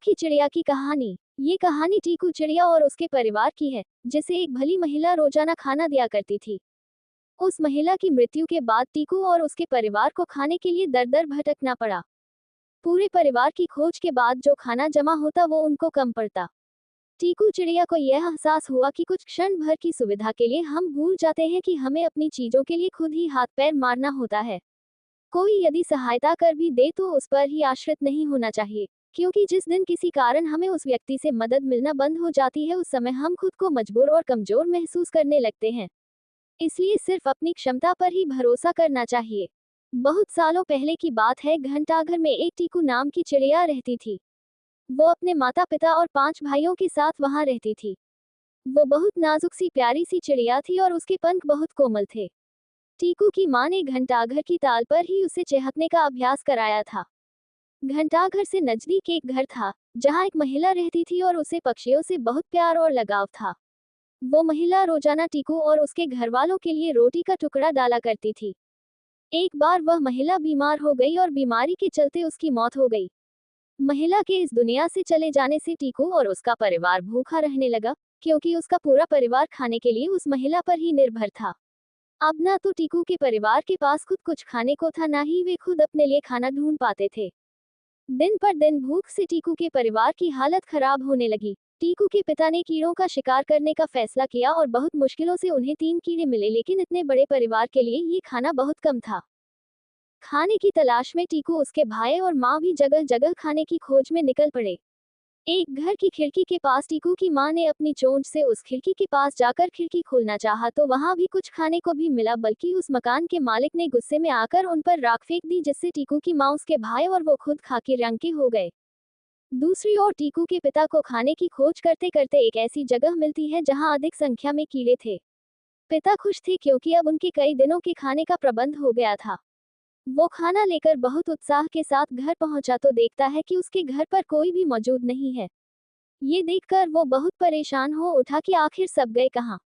भूखी चिड़िया की कहानी। ये कहानी टीकू चिड़िया और उसके परिवार की है, जिसे एक भली महिला रोजाना खाना दिया करती थी। उस महिला की मृत्यु के बाद टीकू और उसके परिवार को खाने के लिए दर दर भटकना पड़ा। पूरे परिवार की खोज के बाद जो खाना जमा होता वो उनको कम पड़ता। टीकू चिड़िया को यह एहसास हुआ कि कुछ क्षण भर की सुविधा के लिए हम भूल जाते हैं कि हमें अपनी चीजों के लिए खुद ही हाथ पैर मारना होता है। कोई यदि सहायता कर भी दे तो उस पर ही आश्रित नहीं होना चाहिए, क्योंकि जिस दिन किसी कारण हमें उस व्यक्ति से मदद मिलना बंद हो जाती है उस समय हम खुद को मजबूर और कमजोर महसूस करने लगते हैं। इसलिए सिर्फ अपनी क्षमता पर ही भरोसा करना चाहिए। बहुत सालों पहले की बात है, घंटाघर में एक टीकू नाम की चिड़िया रहती थी। वो अपने माता पिता और 5 भाइयों के साथ वहां रहती थी। वो बहुत नाजुक सी प्यारी सी चिड़िया थी और उसके पंख बहुत कोमल थे। टीकू की मां ने घंटाघर की ताल पर ही उसे चहकने का अभ्यास कराया था। घंटाघर से नजदीक एक घर था, जहां एक महिला रहती थी और उसे पक्षियों से बहुत प्यार और लगाव था। वो महिला रोजाना टीकू और उसके घरवालों के लिए रोटी का टुकड़ा डाला करती थी। एक बार वह महिला बीमार हो गई और बीमारी के चलते उसकी मौत हो गई। महिला के इस दुनिया से चले जाने से टीकू और उसका परिवार भूखा रहने लगा, क्योंकि उसका पूरा परिवार खाने के लिए उस महिला पर ही निर्भर था। अब ना तो टीकू के परिवार के पास खुद कुछ खाने को था, ना ही वे खुद अपने लिए खाना ढूंढ पाते थे। दिन पर दिन भूख से टीकू के परिवार की हालत खराब होने लगी। टीकू के पिता ने कीड़ों का शिकार करने का फैसला किया और बहुत मुश्किलों से उन्हें 3 कीड़े मिले, लेकिन इतने बड़े परिवार के लिए ये खाना बहुत कम था। खाने की तलाश में टीकू, उसके भाई और माँ भी जगह जगह खाने की खोज में निकल पड़े। एक घर की खिड़की के पास टीकू की मां ने अपनी चोंच से उस खिड़की के पास जाकर खिड़की खोलना चाहा तो वहां भी कुछ खाने को भी मिला, बल्कि उस मकान के मालिक ने गुस्से में आकर उन पर राख फेंक दी, जिससे टीकू की मां, उसके भाई और वो खुद खाके रंग के हो गए। दूसरी ओर टीकू के पिता को खाने की खोज करते करते एक ऐसी जगह मिलती है जहां अधिक संख्या में कीड़े थे। पिता खुश थे, क्योंकि अब उनके कई दिनों के खाने का प्रबंध हो गया था। वो खाना लेकर बहुत उत्साह के साथ घर पहुंचा तो देखता है कि उसके घर पर कोई भी मौजूद नहीं है। ये देखकर वो बहुत परेशान हो उठा कि आखिर सब गए कहाँ।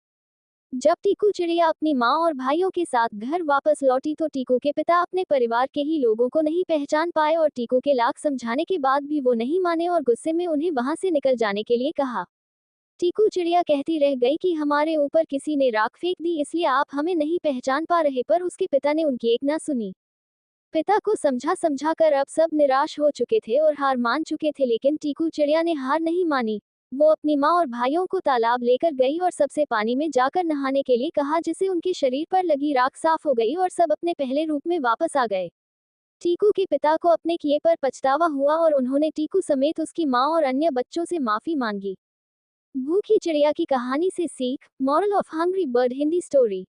जब टीकू चिड़िया अपनी माँ और भाइयों के साथ घर वापस लौटी तो टीकू के पिता अपने परिवार के ही लोगों को नहीं पहचान पाए और टीकू के लाख समझाने के बाद भी वो नहीं माने और गुस्से में उन्हें वहां से निकल जाने के लिए कहा। टीकू चिड़िया कहती रह गई कि हमारे ऊपर किसी ने राख फेंक दी, इसलिए आप हमें नहीं पहचान पा रहे, पर उसके पिता ने उनकी एक ना सुनी। पिता को समझा समझा कर अब सब निराश हो चुके थे और हार मान चुके थे, लेकिन टीकू चिड़िया ने हार नहीं मानी। वो अपनी माँ और भाइयों को तालाब लेकर गई और सबसे पानी में जाकर नहाने के लिए कहा, जिससे उनके शरीर पर लगी राख साफ हो गई और सब अपने पहले रूप में वापस आ गए। टीकू के पिता को अपने किए पर पछतावा हुआ और उन्होंने टीकू समेत उसकी माँ और अन्य बच्चों से माफी मांगी। भूखी चिड़िया की कहानी से सीख। Moral of hungry bird Hindi story.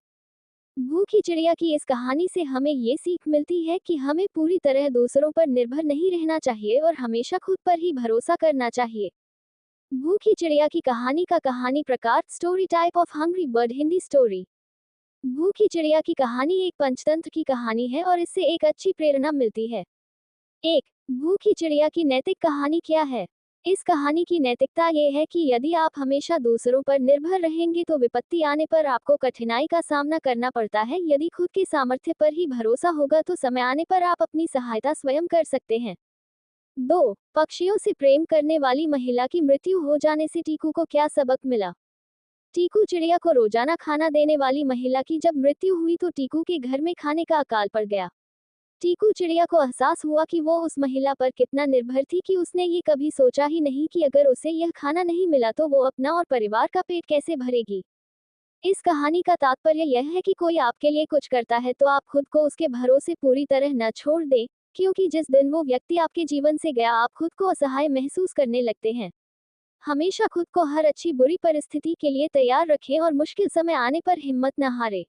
भूखी चिड़िया की इस कहानी से हमें ये सीख मिलती है कि हमें पूरी तरह दूसरों पर निर्भर नहीं रहना चाहिए और हमेशा खुद पर ही भरोसा करना चाहिए। भूखी चिड़िया की कहानी का कहानी प्रकार। Story type of hungry bird Hindi story. भूखी चिड़िया की कहानी एक पंचतंत्र की कहानी है और इससे एक अच्छी प्रेरणा मिलती है। 1. भूखी चिड़िया की नैतिक कहानी क्या है? इस कहानी की नैतिकता ये है कि यदि आप हमेशा दूसरों पर निर्भर रहेंगे तो विपत्ति आने पर आपको कठिनाई का सामना करना पड़ता है। यदि खुद के सामर्थ्य पर ही भरोसा होगा तो समय आने पर आप अपनी सहायता स्वयं कर सकते हैं। 2. पक्षियों से प्रेम करने वाली महिला की मृत्यु हो जाने से टीकू को क्या सबक मिला? टीकू चिड़िया को रोजाना खाना देने वाली महिला की जब मृत्यु हुई तो टीकू के घर में खाने का अकाल पड़ गया। टीकू चिड़िया को एहसास हुआ कि वो उस महिला पर कितना निर्भर थी कि उसने ये कभी सोचा ही नहीं कि अगर उसे यह खाना नहीं मिला तो वो अपना और परिवार का पेट कैसे भरेगी। इस कहानी का तात्पर्य यह है कि कोई आपके लिए कुछ करता है तो आप खुद को उसके भरोसे पूरी तरह न छोड़ दें, क्योंकि जिस दिन वो व्यक्ति आपके जीवन से गया आप खुद को असहाय महसूस करने लगते हैं। हमेशा खुद को हर अच्छी बुरी परिस्थिति के लिए तैयार रखें और मुश्किल समय आने पर हिम्मत न हारें।